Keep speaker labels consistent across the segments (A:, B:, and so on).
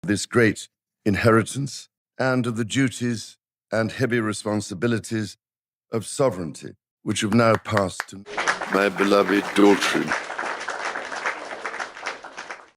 A: this great inheritance and of the duties and heavy responsibilities of sovereignty, which have now passed to my beloved daughter.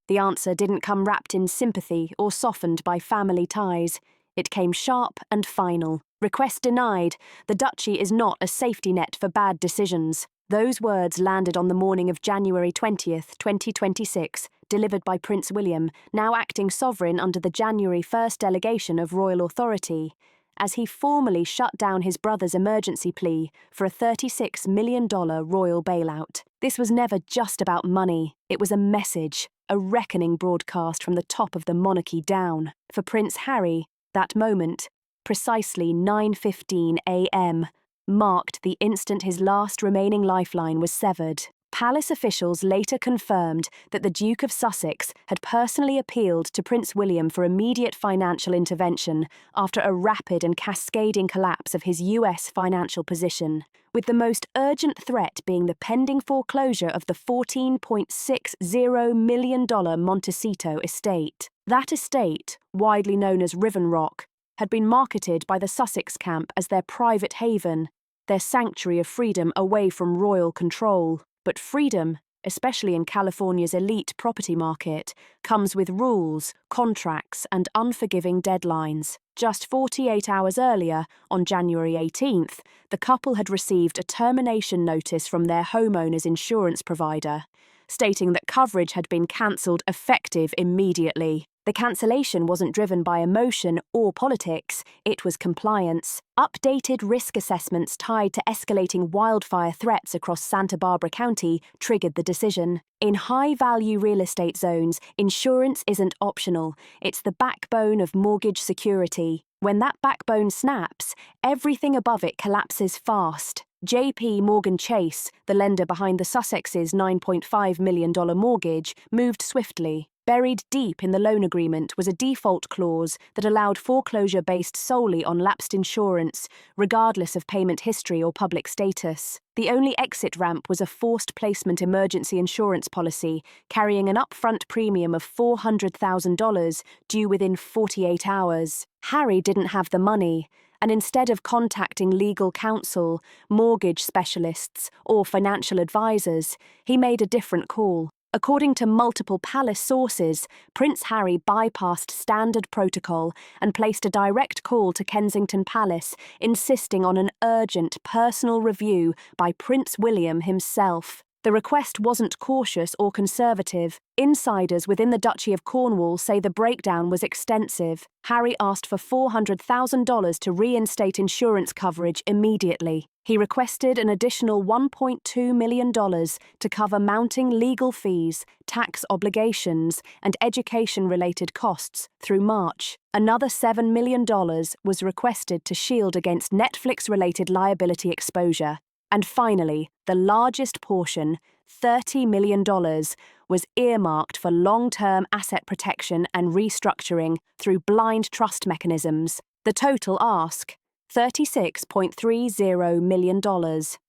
B: The answer didn't come wrapped in sympathy or softened by family ties. It came sharp and final. Request denied. The duchy is not a safety net for bad decisions. Those words landed on the morning of January 20th, 2026, delivered by Prince William, now acting sovereign under the January 1st delegation of royal authority, as he formally shut down his brother's emergency plea for a $36 million royal bailout. This was never just about money. It was a message, a reckoning broadcast from the top of the monarchy down. For Prince Harry, that moment, precisely 9:15 a.m., marked the instant his last remaining lifeline was severed. Palace officials later confirmed that the Duke of Sussex had personally appealed to Prince William for immediate financial intervention after a rapid and cascading collapse of his US financial position, with the most urgent threat being the pending foreclosure of the $14.60 million Montecito estate. That estate, widely known as Riven Rock, had been marketed by the Sussex camp as their private haven, their sanctuary of freedom away from royal control. But freedom, especially in California's elite property market, comes with rules, contracts, and unforgiving deadlines. Just 48 hours earlier, on January 18th, the couple had received a termination notice from their homeowner's insurance provider, stating that coverage had been cancelled effective immediately. The cancellation wasn't driven by emotion or politics, it was compliance. Updated risk assessments tied to escalating wildfire threats across Santa Barbara County triggered the decision. In high-value real estate zones, insurance isn't optional. It's the backbone of mortgage security. When that backbone snaps, everything above it collapses fast. JP Morgan Chase, the lender behind the Sussex's $9.5 million mortgage, moved swiftly. Buried deep in the loan agreement was a default clause that allowed foreclosure based solely on lapsed insurance, regardless of payment history or public status. The only exit ramp was a forced placement emergency insurance policy, carrying an upfront premium of $400,000 due within 48 hours. Harry didn't have the money, and instead of contacting legal counsel, mortgage specialists, or financial advisors, he made a different call. According to multiple palace sources, Prince Harry bypassed standard protocol and placed a direct call to Kensington Palace, insisting on an urgent personal review by Prince William himself. The request wasn't cautious or conservative. Insiders within the Duchy of Cornwall say the breakdown was extensive. Harry asked for $400,000 to reinstate insurance coverage immediately. He requested an additional $1.2 million to cover mounting legal fees, tax obligations, and education-related costs through March. Another $7 million was requested to shield against Netflix-related liability exposure. And finally, the largest portion, $30 million, was earmarked for long-term asset protection and restructuring through blind trust mechanisms. The total ask, $36.30 million.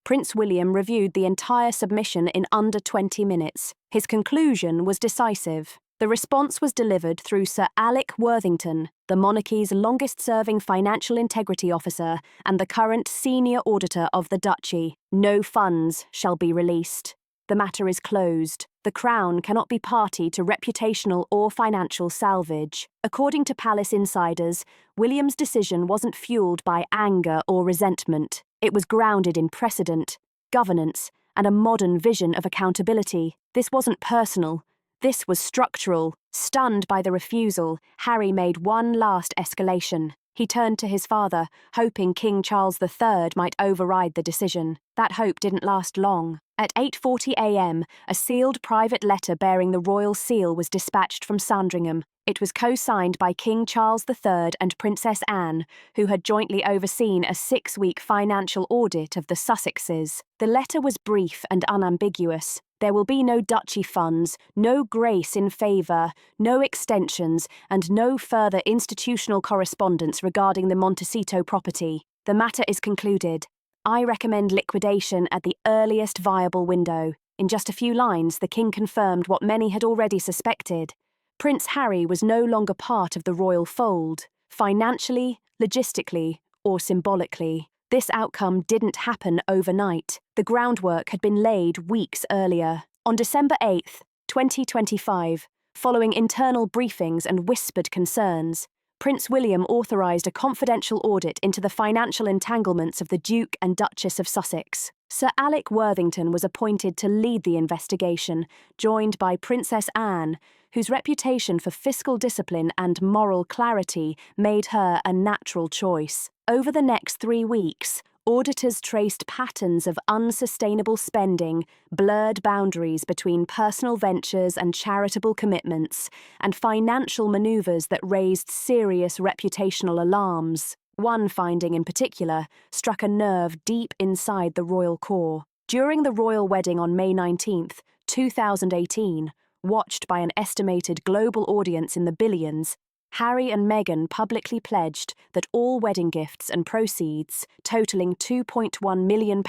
B: Prince William reviewed the entire submission in under 20 minutes. His conclusion was decisive. The response was delivered through Sir Alec Worthington, the monarchy's longest-serving financial integrity officer and the current senior auditor of the Duchy. No funds shall be released. The matter is closed. The Crown cannot be party to reputational or financial salvage. According to palace insiders, William's decision wasn't fueled by anger or resentment. It was grounded in precedent, governance, and a modern vision of accountability. This wasn't personal. This was structural. Stunned by the refusal, Harry made one last escalation. He turned to his father, hoping King Charles III might override the decision. That hope didn't last long. At 8:40 a.m., a sealed private letter bearing the royal seal was dispatched from Sandringham. It was co-signed by King Charles III and Princess Anne, who had jointly overseen a 6-week financial audit of the Sussexes. The letter was brief and unambiguous. There will be no duchy funds, no grace in favour, no extensions, and no further institutional correspondence regarding the Montecito property. The matter is concluded. I recommend liquidation at the earliest viable window. In just a few lines, the king confirmed what many had already suspected. Prince Harry was no longer part of the royal fold, financially, logistically, or symbolically. This outcome didn't happen overnight. The groundwork had been laid weeks earlier. On December 8, 2025, following internal briefings and whispered concerns, Prince William authorised a confidential audit into the financial entanglements of the Duke and Duchess of Sussex. Sir Alec Worthington was appointed to lead the investigation, joined by Princess Anne, whose reputation for fiscal discipline and moral clarity made her a natural choice. Over the next 3 weeks, auditors traced patterns of unsustainable spending, blurred boundaries between personal ventures and charitable commitments, and financial maneuvers that raised serious reputational alarms. One finding in particular struck a nerve deep inside the royal core. During the royal wedding on May 19, 2018, watched by an estimated global audience in the billions, Harry and Meghan publicly pledged that all wedding gifts and proceeds, totaling £2.1 million,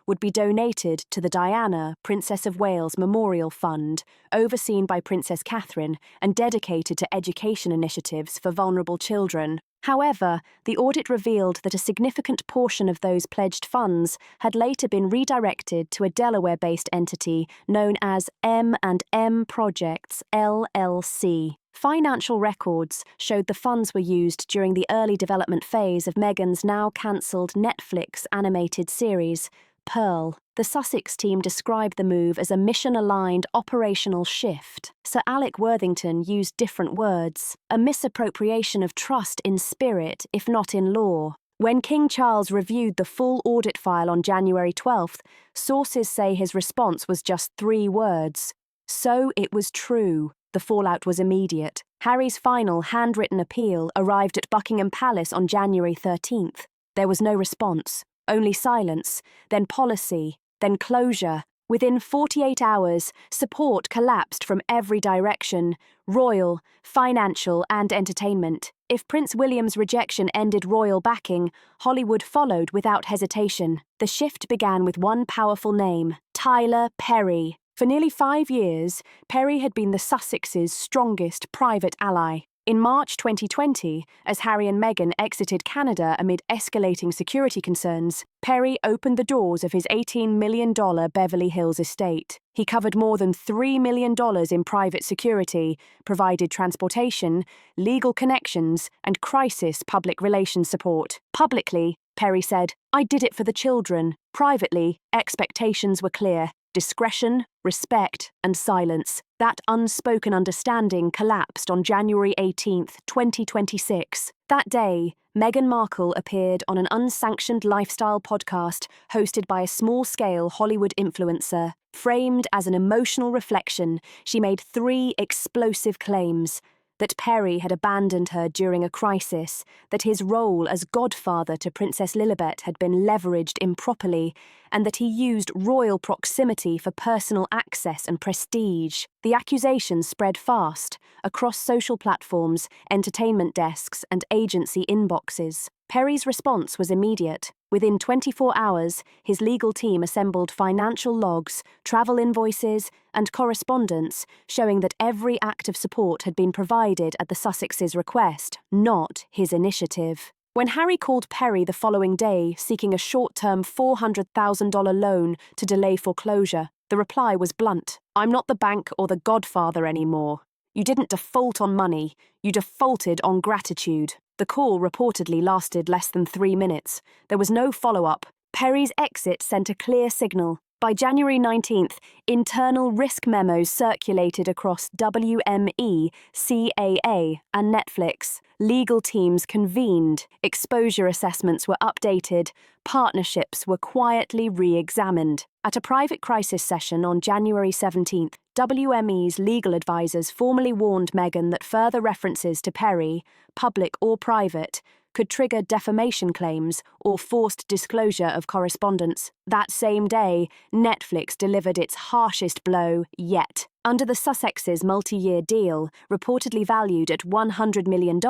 B: would be donated to the Diana, Princess of Wales Memorial Fund, overseen by Princess Catherine and dedicated to education initiatives for vulnerable children. However, the audit revealed that a significant portion of those pledged funds had later been redirected to a Delaware-based entity known as M&M Projects, LLC. Financial records showed the funds were used during the early development phase of Meghan's now-cancelled Netflix animated series, Pearl. The Sussex team described the move as a mission-aligned operational shift. Sir Alec Worthington used different words, a misappropriation of trust in spirit, if not in law. When King Charles reviewed the full audit file on January 12th, sources say his response was just 3 words. So it was true. The fallout was immediate. Harry's final handwritten appeal arrived at Buckingham Palace on January 13th. There was no response, only silence, then policy, then closure. Within 48 hours, support collapsed from every direction, royal, financial, and entertainment. If Prince William's rejection ended royal backing, Hollywood followed without hesitation. The shift began with one powerful name, Tyler Perry. For nearly 5 years, Perry had been the Sussexes' strongest private ally. In March 2020, as Harry and Meghan exited Canada amid escalating security concerns, Perry opened the doors of his $18 million Beverly Hills estate. He covered more than $3 million in private security, provided transportation, legal connections, and crisis public relations support. Publicly, Perry said, "I did it for the children." Privately, expectations were clear. Discretion, respect, and silence. That unspoken understanding collapsed on January 18, 2026. That day, Meghan Markle appeared on an unsanctioned lifestyle podcast hosted by a small-scale Hollywood influencer. Framed as an emotional reflection, she made 3 explosive claims: that Perry had abandoned her during a crisis, that his role as godfather to Princess Lilibet had been leveraged improperly, and that he used royal proximity for personal access and prestige. The accusations spread fast, across social platforms, entertainment desks, and agency inboxes. Perry's response was immediate. Within 24 hours, his legal team assembled financial logs, travel invoices, and correspondence showing that every act of support had been provided at the Sussexes' request, not his initiative. When Harry called Perry the following day seeking a short-term $400,000 loan to delay foreclosure, the reply was blunt. "I'm not the bank or the godfather anymore. You didn't default on money, you defaulted on gratitude." The call reportedly lasted less than 3 minutes. There was no follow-up. Perry's exit sent a clear signal. By January 19th, internal risk memos circulated across WME, CAA, and Netflix. Legal teams convened. Exposure assessments were updated. Partnerships were quietly re-examined. At a private crisis session on January 17th, WME's legal advisors formally warned Meghan that further references to Perry, public or private, could trigger defamation claims or forced disclosure of correspondence. That same day, Netflix delivered its harshest blow yet. Under the Sussexes' multi-year deal, reportedly valued at $100 million,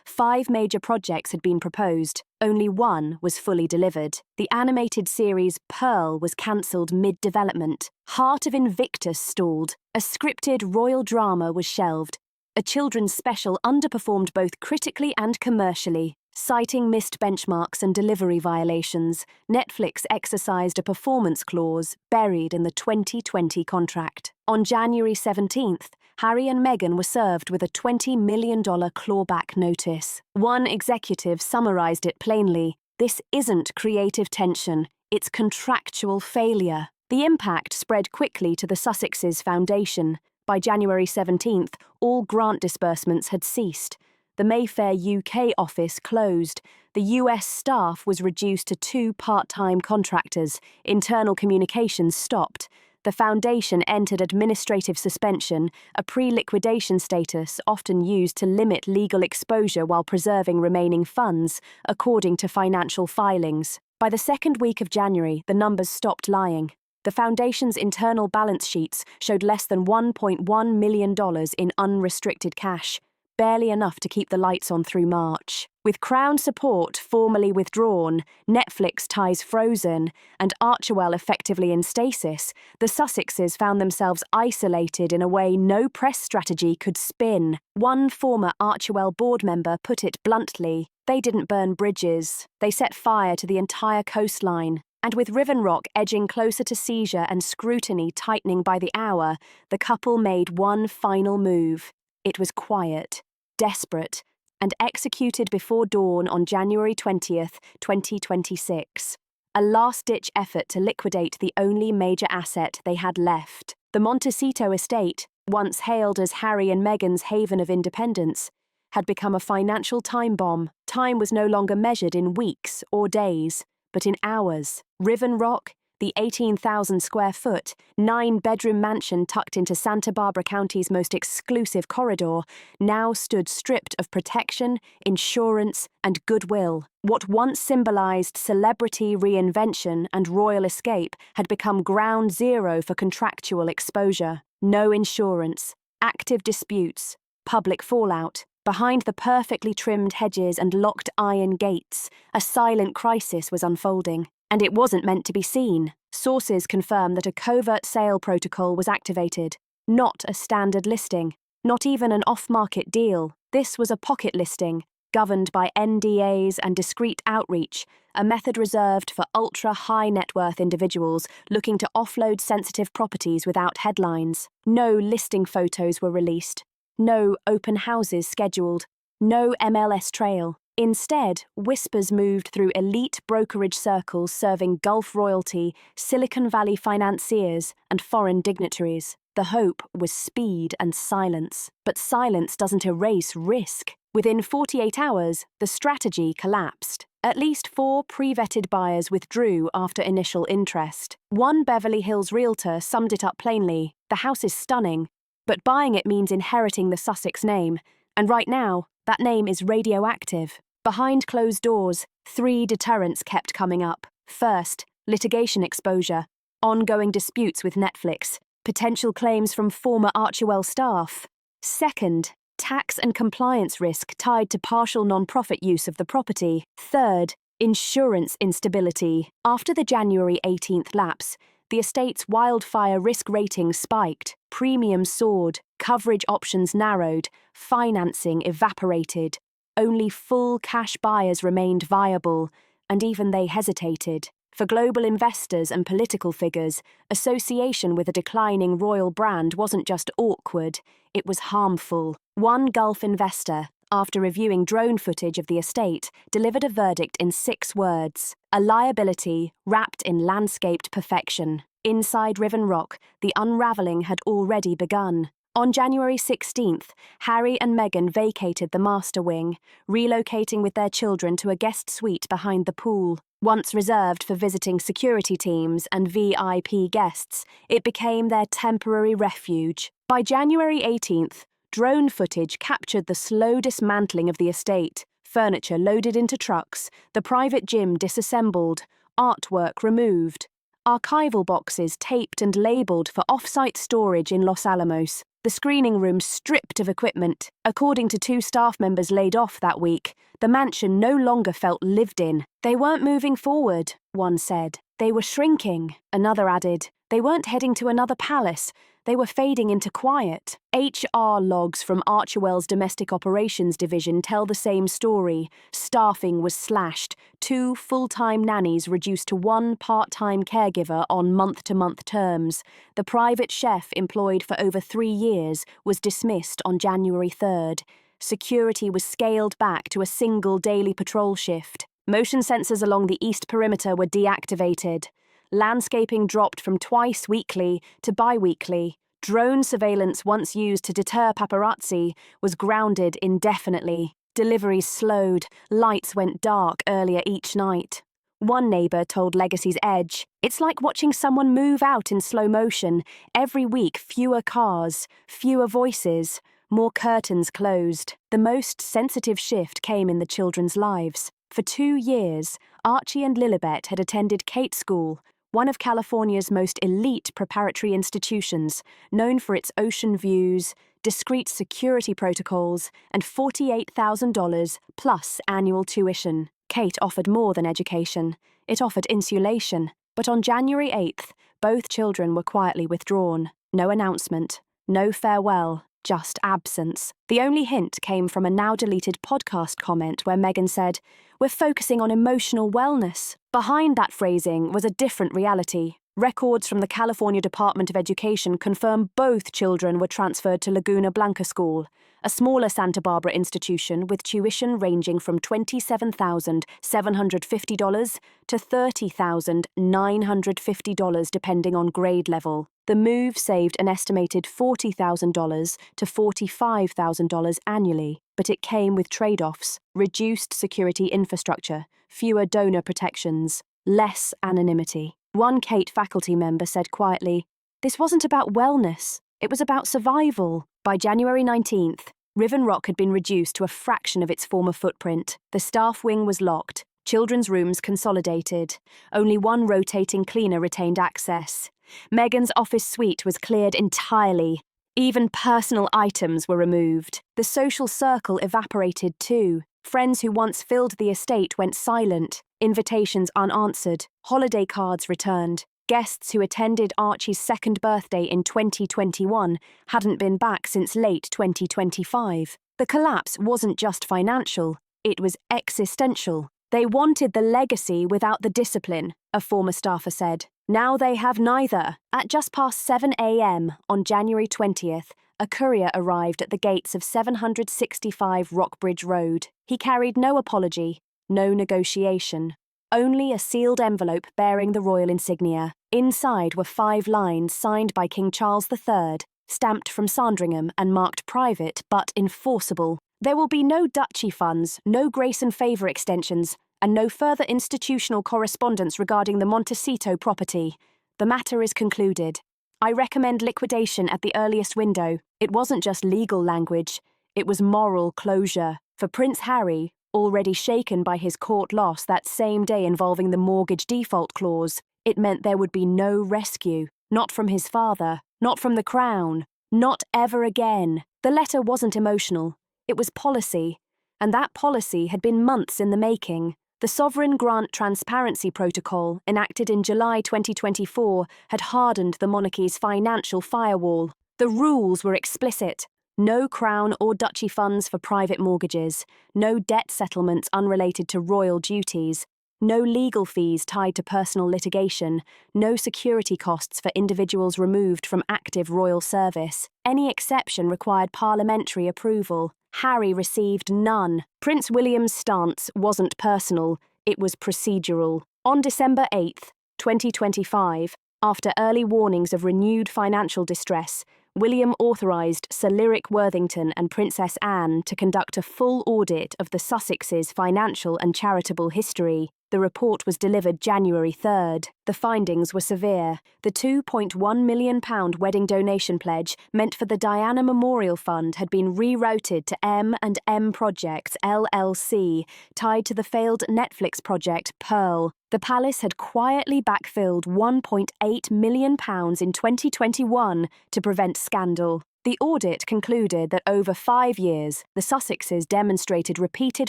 B: 5 major projects had been proposed. Only one was fully delivered. The animated series Pearl was cancelled mid-development. Heart of Invictus stalled. A scripted royal drama was shelved. A children's special underperformed both critically and commercially. Citing missed benchmarks and delivery violations, Netflix exercised a performance clause buried in the 2020 contract. On January 17th, Harry and Meghan were served with a $20 million clawback notice. One executive summarized it plainly: "This isn't creative tension, it's contractual failure." The impact spread quickly to the Sussexes Foundation. By January 17th, all grant disbursements had ceased. The Mayfair UK office closed. The US staff was reduced to 2 part-time contractors. Internal communications stopped. The foundation entered administrative suspension, a pre-liquidation status often used to limit legal exposure while preserving remaining funds, according to financial filings. By the second week of January, the numbers stopped lying. The foundation's internal balance sheets showed less than $1.1 million in unrestricted cash, barely enough to keep the lights on through March. With Crown support formally withdrawn, Netflix ties frozen, and Archewell effectively in stasis, the Sussexes found themselves isolated in a way no press strategy could spin. One former Archewell board member put it bluntly: "They didn't burn bridges, they set fire to the entire coastline." And with Riven Rock edging closer to seizure and scrutiny tightening by the hour, the couple made one final move. It was quiet, desperate, and executed before dawn on January 20th, 2026. A last-ditch effort to liquidate the only major asset they had left. The Montecito estate, once hailed as Harry and Meghan's haven of independence, had become a financial time bomb. Time was no longer measured in weeks or days, but in hours. Riven Rock, the 18,000-square-foot, 9-bedroom mansion tucked into Santa Barbara County's most exclusive corridor, now stood stripped of protection, insurance, and goodwill. What once symbolized celebrity reinvention and royal escape had become ground zero for contractual exposure. No insurance, active disputes, public fallout. Behind the perfectly trimmed hedges and locked iron gates, a silent crisis was unfolding. And it wasn't meant to be seen. Sources confirm that a covert sale protocol was activated. Not a standard listing. Not even an off-market deal. This was a pocket listing, governed by NDAs and discreet outreach, a method reserved for ultra-high net worth individuals looking to offload sensitive properties without headlines. No listing photos were released. No open houses scheduled. No MLS trail. Instead, whispers moved through elite brokerage circles serving Gulf royalty, Silicon Valley financiers, and foreign dignitaries. The hope was speed and silence. But silence doesn't erase risk. Within 48 hours, the strategy collapsed. At least 4 pre-vetted buyers withdrew after initial interest. One Beverly Hills realtor summed it up plainly: "The house is stunning, but buying it means inheriting the Sussex name, and right now, that name is radioactive." Behind closed doors, 3 deterrents kept coming up. First, litigation exposure, ongoing disputes with Netflix, potential claims from former Archewell staff. Second, tax and compliance risk tied to partial non-profit use of the property. Third, insurance instability. After the January 18th lapse, the estate's wildfire risk rating spiked, premiums soared, coverage options narrowed, financing evaporated. Only full cash buyers remained viable, and even they hesitated. For global investors and political figures, association with a declining royal brand wasn't just awkward, it was harmful. One Gulf investor, after reviewing drone footage of the estate, delivered a verdict in 6 words: a liability wrapped in landscaped perfection. Inside Riven Rock, the unravelling had already begun. On January 16th, Harry and Meghan vacated the master wing, relocating with their children to a guest suite behind the pool. Once reserved for visiting security teams and VIP guests, it became their temporary refuge. By January 18th, drone footage captured the slow dismantling of the estate, furniture loaded into trucks, the private gym disassembled, artwork removed, archival boxes taped and labelled for off-site storage in Los Alamos. The screening room stripped of equipment. According to 2 staff members laid off that week, the mansion no longer felt lived in. "They weren't moving forward," one said. "They were shrinking," another added. "They weren't heading to another palace. They were fading into quiet. HR logs from Archewell's Domestic Operations Division tell the same story. Staffing was slashed, 2 full-time nannies reduced to 1 part-time caregiver on month-to-month terms. The private chef employed for over 3 years was dismissed on January 3rd. Security was scaled back to a single daily patrol shift. Motion sensors along the east perimeter were deactivated. Landscaping dropped from twice weekly to bi-weekly. Drone surveillance, once used to deter paparazzi, was grounded indefinitely. Deliveries slowed. Lights went dark earlier each night. One neighbour told Legacy's Edge, "It's like watching someone move out in slow motion. Every week, fewer cars, fewer voices, more curtains closed." The most sensitive shift came in the children's lives. For 2 years, Archie and Lilibet had attended Kate School, one of California's most elite preparatory institutions, known for its ocean views, discreet security protocols, and $48,000 plus annual tuition. Kate offered more than education. It offered insulation. But on January 8th, both children were quietly withdrawn. No announcement, no farewell, just absence. The only hint came from a now-deleted podcast comment where Megan said, "We're focusing on emotional wellness." Behind that phrasing was a different reality. Records from the California Department of Education confirm both children were transferred to Laguna Blanca School, a smaller Santa Barbara institution with tuition ranging from $27,750 to $30,950 depending on grade level. The move saved an estimated $40,000 to $45,000 annually, but it came with trade-offs: reduced security infrastructure, fewer donor protections, less anonymity. One Kate faculty member said quietly, "This wasn't about wellness, it was about survival." By January 19th, Riven Rock had been reduced to a fraction of its former footprint. The staff wing was locked, children's rooms consolidated. Only one rotating cleaner retained access. Megan's office suite was cleared entirely. Even personal items were removed. The social circle evaporated too. Friends who once filled the estate went silent. Invitations unanswered. Holiday cards returned. Guests who attended Archie's second birthday in 2021 hadn't been back since late 2025. The collapse wasn't just financial, it was existential. They wanted the legacy without the discipline, a former staffer said. Now they have neither. At just past 7 a.m. on January 20th, a courier arrived at the gates of 765 Rockbridge Road. He carried no apology, no negotiation, only a sealed envelope bearing the royal insignia. Inside were 5 lines signed by King Charles III, stamped from Sandringham and marked private but enforceable. There will be no duchy funds, no grace and favour extensions, and no further institutional correspondence regarding the Montecito property. The matter is concluded. I recommend liquidation at the earliest window. It wasn't just legal language, it was moral closure. For Prince Harry, already shaken by his court loss that same day involving the mortgage default clause, it meant there would be no rescue. Not from his father, not from the Crown, not ever again. The letter wasn't emotional, it was policy, and that policy had been months in the making. The Sovereign Grant Transparency Protocol, enacted in July 2024, had hardened the monarchy's financial firewall. The rules were explicit. No Crown or Duchy funds for private mortgages, no debt settlements unrelated to royal duties, no legal fees tied to personal litigation, no security costs for individuals removed from active royal service. Any exception required parliamentary approval. Harry received none. Prince William's stance wasn't personal, it was procedural. On December 8th, 2025, after early warnings of renewed financial distress, William authorised Sir Lyric Worthington and Princess Anne to conduct a full audit of the Sussexes' financial and charitable history. The report was delivered January 3rd. The findings were severe. The £2.1 million wedding donation pledge meant for the Diana Memorial Fund had been rerouted to M&M Projects, LLC, tied to the failed Netflix project Pearl. The palace had quietly backfilled £1.8 million in 2021 to prevent scandal. The audit concluded that over 5 years, the Sussexes demonstrated repeated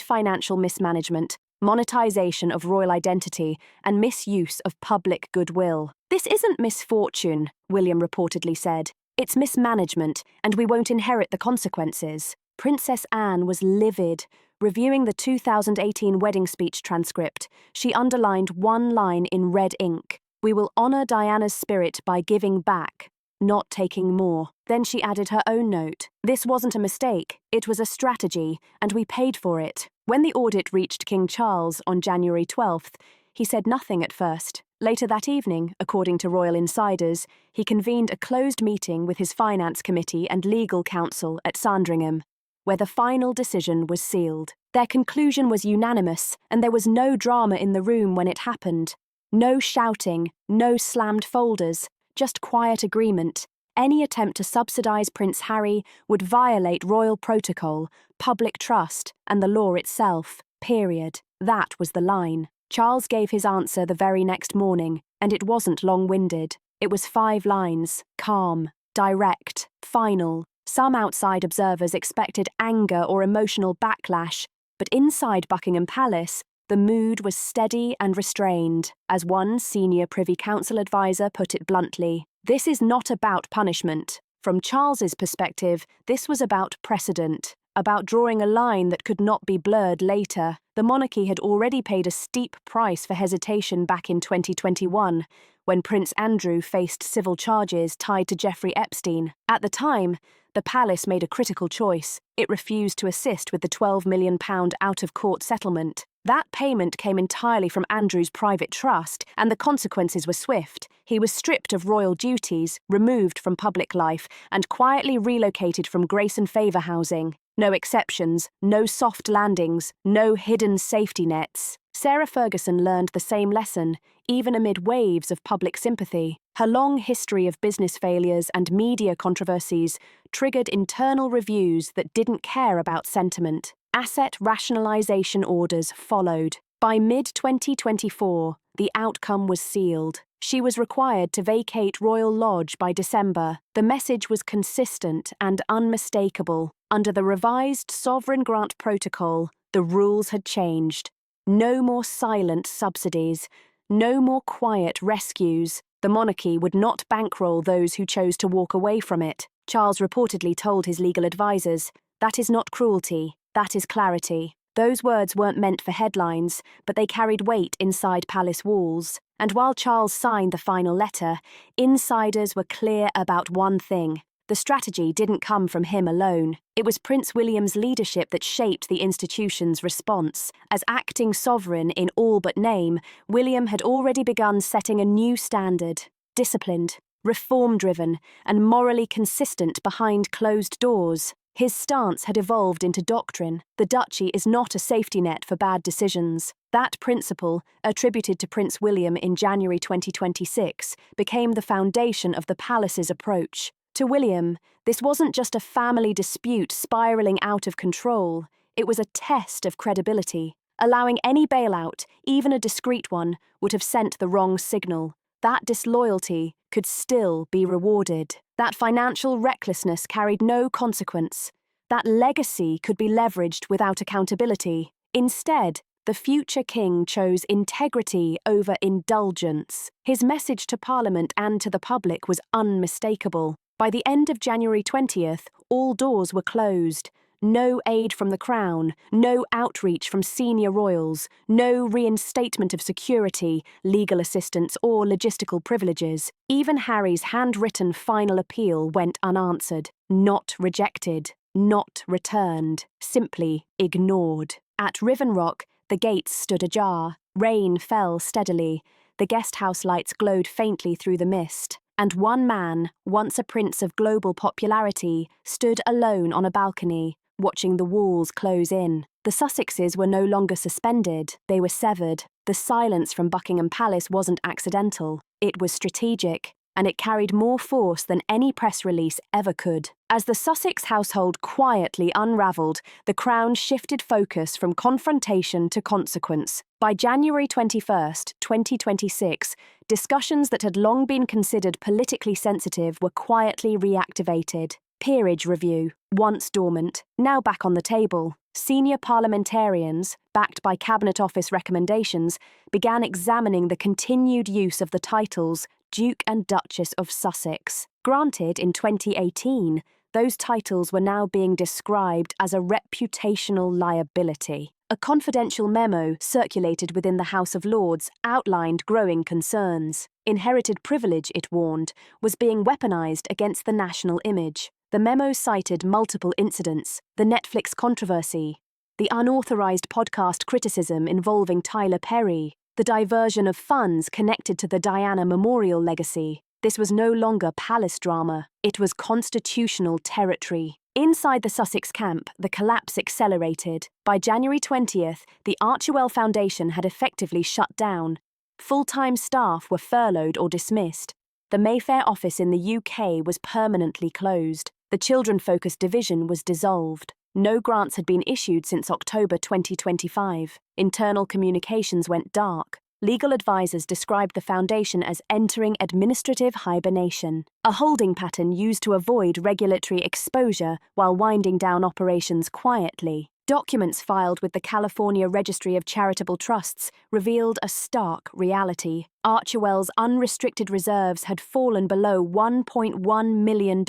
B: financial mismanagement, monetisation of royal identity, and misuse of public goodwill. "This isn't misfortune," William reportedly said. It's mismanagement, and we won't inherit the consequences. Princess Anne was livid. Reviewing the 2018 wedding speech transcript, she underlined one line in red ink: "We will honor Diana's spirit by giving back, not taking more." Then she added her own note: "This wasn't a mistake, it was a strategy, and we paid for it." When the audit reached King Charles on January 12th, he said nothing at first. Later that evening, according to royal insiders, he convened a closed meeting with his finance committee and legal counsel at Sandringham, where the final decision was sealed. Their conclusion was unanimous, and there was no drama in the room when it happened. No shouting, no slammed folders, just quiet agreement. Any attempt to subsidize Prince Harry would violate royal protocol, public trust, and the law itself. Period. That was the line. Charles gave his answer the very next morning, and it wasn't long-winded. It was 5 lines: calm, direct, final. Some outside observers expected anger or emotional backlash, but inside Buckingham Palace, the mood was steady and restrained. As one senior Privy Council advisor put it bluntly, "This is not about punishment. From Charles's perspective, this was about precedent, about drawing a line that could not be blurred later." The monarchy had already paid a steep price for hesitation back in 2021, when Prince Andrew faced civil charges tied to Jeffrey Epstein. At the time, the palace made a critical choice. It refused to assist with the £12 million out-of-court settlement. That payment came entirely from Andrew's private trust, and the consequences were swift. He was stripped of royal duties, removed from public life, and quietly relocated from grace and favour housing. No exceptions, no soft landings, no hidden safety nets. Sarah Ferguson learned the same lesson, even amid waves of public sympathy. Her long history of business failures and media controversies triggered internal reviews that didn't care about sentiment. Asset rationalisation orders followed. By mid-2024, the outcome was sealed. She was required to vacate Royal Lodge by December. The message was consistent and unmistakable. Under the revised Sovereign Grant Protocol, the rules had changed. No more silent subsidies, no more quiet rescues. The monarchy would not bankroll those who chose to walk away from it. Charles reportedly told his legal advisers, "That is not cruelty, that is clarity." Those words weren't meant for headlines, but they carried weight inside palace walls. And while Charles signed the final letter, insiders were clear about one thing: the strategy didn't come from him alone. It was Prince William's leadership that shaped the institution's response. As acting sovereign in all but name, William had already begun setting a new standard: disciplined, reform-driven, and morally consistent behind closed doors. His stance had evolved into doctrine. The duchy is not a safety net for bad decisions. That principle, attributed to Prince William in January 2026, became the foundation of the palace's approach. To William, this wasn't just a family dispute spiralling out of control. It was a test of credibility. Allowing any bailout, even a discreet one, would have sent the wrong signal. That disloyalty could still be rewarded. That financial recklessness carried no consequence. That legacy could be leveraged without accountability. Instead, the future king chose integrity over indulgence. His message to Parliament and to the public was unmistakable. By the end of January 20th, all doors were closed. No aid from the Crown, no outreach from senior royals, no reinstatement of security, legal assistance, or logistical privileges. Even Harry's handwritten final appeal went unanswered. Not rejected, not returned, simply ignored. At Riven Rock, the gates stood ajar. Rain fell steadily. The guest house lights glowed faintly through the mist. And one man, once a prince of global popularity, stood alone on a balcony, watching the walls close in. The Sussexes were no longer suspended, they were severed. The silence from Buckingham Palace wasn't accidental, it was strategic, and it carried more force than any press release ever could. As the Sussex household quietly unravelled, the Crown shifted focus from confrontation to consequence. By January 21st, 2026, discussions that had long been considered politically sensitive were quietly reactivated. Peerage review, once dormant, now back on the table. Senior parliamentarians, backed by Cabinet Office recommendations, began examining the continued use of the titles Duke and Duchess of Sussex. Granted in 2018, those titles were now being described as a reputational liability. A confidential memo circulated within the House of Lords outlined growing concerns. Inherited privilege, it warned, was being weaponized against the national image. The memo cited multiple incidents: the Netflix controversy, the unauthorized podcast criticism involving Tyler Perry, the diversion of funds connected to the Diana Memorial legacy. This was no longer palace drama, it was constitutional territory. Inside the Sussex camp, the collapse accelerated. By January 20th, the Archewell Foundation had effectively shut down. Full-time staff were furloughed or dismissed. The Mayfair office in the UK was permanently closed. The children-focused division was dissolved. No grants had been issued since October 2025. Internal communications went dark. Legal advisors described the foundation as entering administrative hibernation, a holding pattern used to avoid regulatory exposure while winding down operations quietly. Documents filed with the California Registry of Charitable Trusts revealed a stark reality. Archewell's unrestricted reserves had fallen below $1.1 million.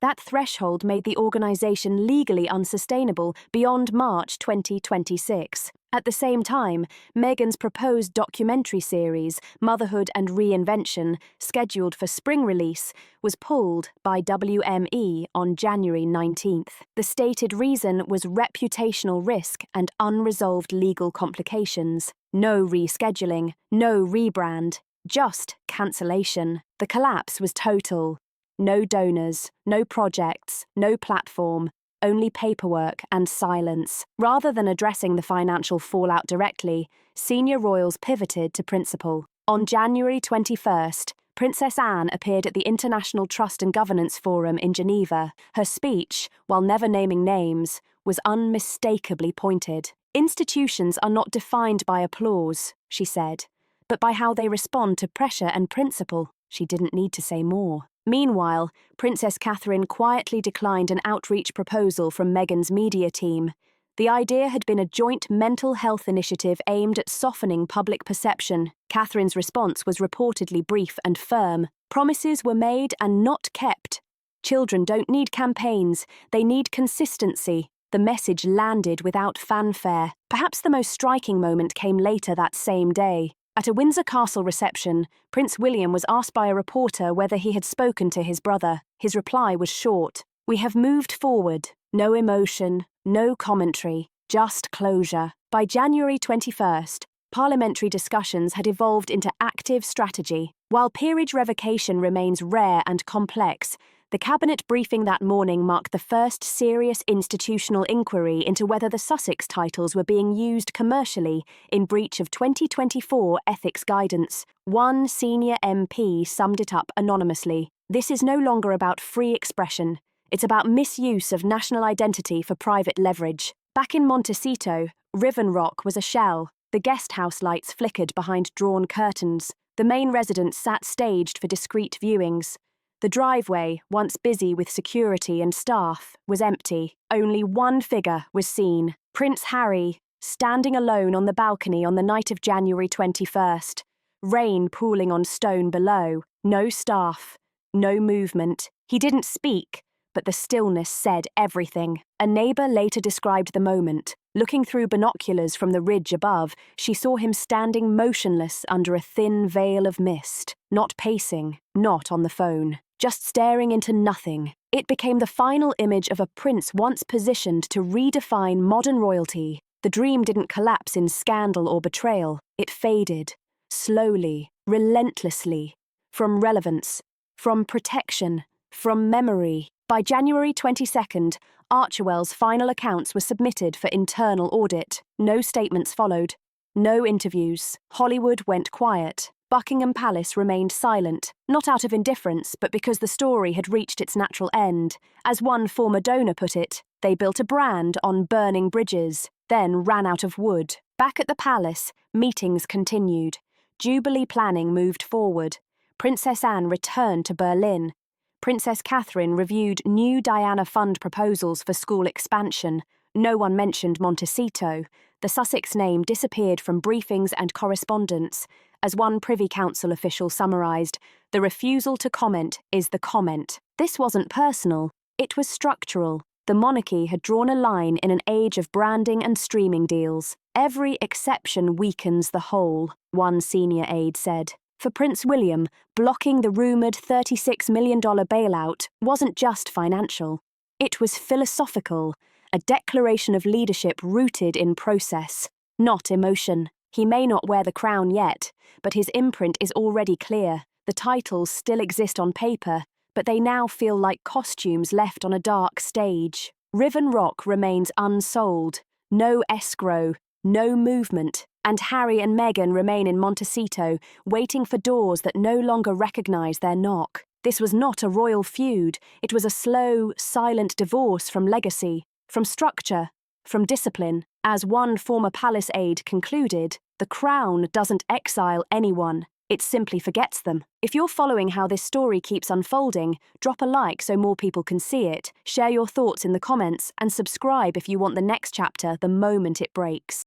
B: That threshold made the organization legally unsustainable beyond March 2026. At the same time, Meghan's proposed documentary series, Motherhood and Reinvention, scheduled for spring release, was pulled by WME on January 19th. The stated reason was reputational risk and unresolved legal complications. No rescheduling, no rebrand, just cancellation. The collapse was total. No donors, no projects, no platform, only paperwork and silence. Rather than addressing the financial fallout directly, senior royals pivoted to principle. On January 21st, Princess Anne appeared at the International Trust and Governance Forum in Geneva. Her speech, while never naming names, was unmistakably pointed. "Institutions are not defined by applause," she said, "but by how they respond to pressure and principle." She didn't need to say more. Meanwhile, Princess Catherine quietly declined an outreach proposal from Meghan's media team. The idea had been a joint mental health initiative aimed at softening public perception. Catherine's response was reportedly brief and firm. Promises were made and not kept. Children don't need campaigns, they need consistency. The message landed without fanfare. Perhaps the most striking moment came later that same day. At a Windsor Castle reception, Prince William was asked by a reporter whether he had spoken to his brother. His reply was short: "We have moved forward. No emotion, no commentary, just closure." By January 21st, parliamentary discussions had evolved into active strategy. While peerage revocation remains rare and complex, the cabinet briefing that morning marked the first serious institutional inquiry into whether the Sussex titles were being used commercially in breach of 2024 ethics guidance. One senior MP summed it up anonymously: "This is no longer about free expression. It's about misuse of national identity for private leverage." Back in Montecito, Riven Rock was a shell. The guest house lights flickered behind drawn curtains. The main residence sat staged for discreet viewings. The driveway, once busy with security and staff, was empty. Only one figure was seen: Prince Harry, standing alone on the balcony on the night of January 21st. Rain pooling on stone below. No staff. No movement. He didn't speak, but the stillness said everything. A neighbour later described the moment. Looking through binoculars from the ridge above, she saw him standing motionless under a thin veil of mist. Not pacing, not on the phone. Just staring into nothing. It became the final image of a prince once positioned to redefine modern royalty. The dream didn't collapse in scandal or betrayal. It faded, slowly, relentlessly, from relevance, from protection, from memory. By January 22nd, Archewell's final accounts were submitted for internal audit. No statements followed. No interviews. Hollywood went quiet. Buckingham Palace remained silent, not out of indifference, but because the story had reached its natural end. As one former donor put it, they built a brand on burning bridges, then ran out of wood. Back at the palace, meetings continued. Jubilee planning moved forward. Princess Anne returned to Berlin. Princess Catherine reviewed new Diana Fund proposals for school expansion. No one mentioned Montecito. The Sussex name disappeared from briefings and correspondence. As one Privy Council official summarised, the refusal to comment is the comment. This wasn't personal, it was structural. The monarchy had drawn a line in an age of branding and streaming deals. Every exception weakens the whole, one senior aide said. For Prince William, blocking the rumoured $36 million bailout wasn't just financial. It was philosophical, a declaration of leadership rooted in process, not emotion. He may not wear the crown yet, but his imprint is already clear. The titles still exist on paper, but they now feel like costumes left on a dark stage. Riven Rock remains unsold, no escrow, no movement, and Harry and Meghan remain in Montecito, waiting for doors that no longer recognise their knock. This was not a royal feud, it was a slow, silent divorce from legacy, from structure, from discipline. As one former palace aide concluded, the crown doesn't exile anyone, it simply forgets them. If you're following how this story keeps unfolding, drop a like so more people can see it, share your thoughts in the comments, and subscribe if you want the next chapter the moment it breaks.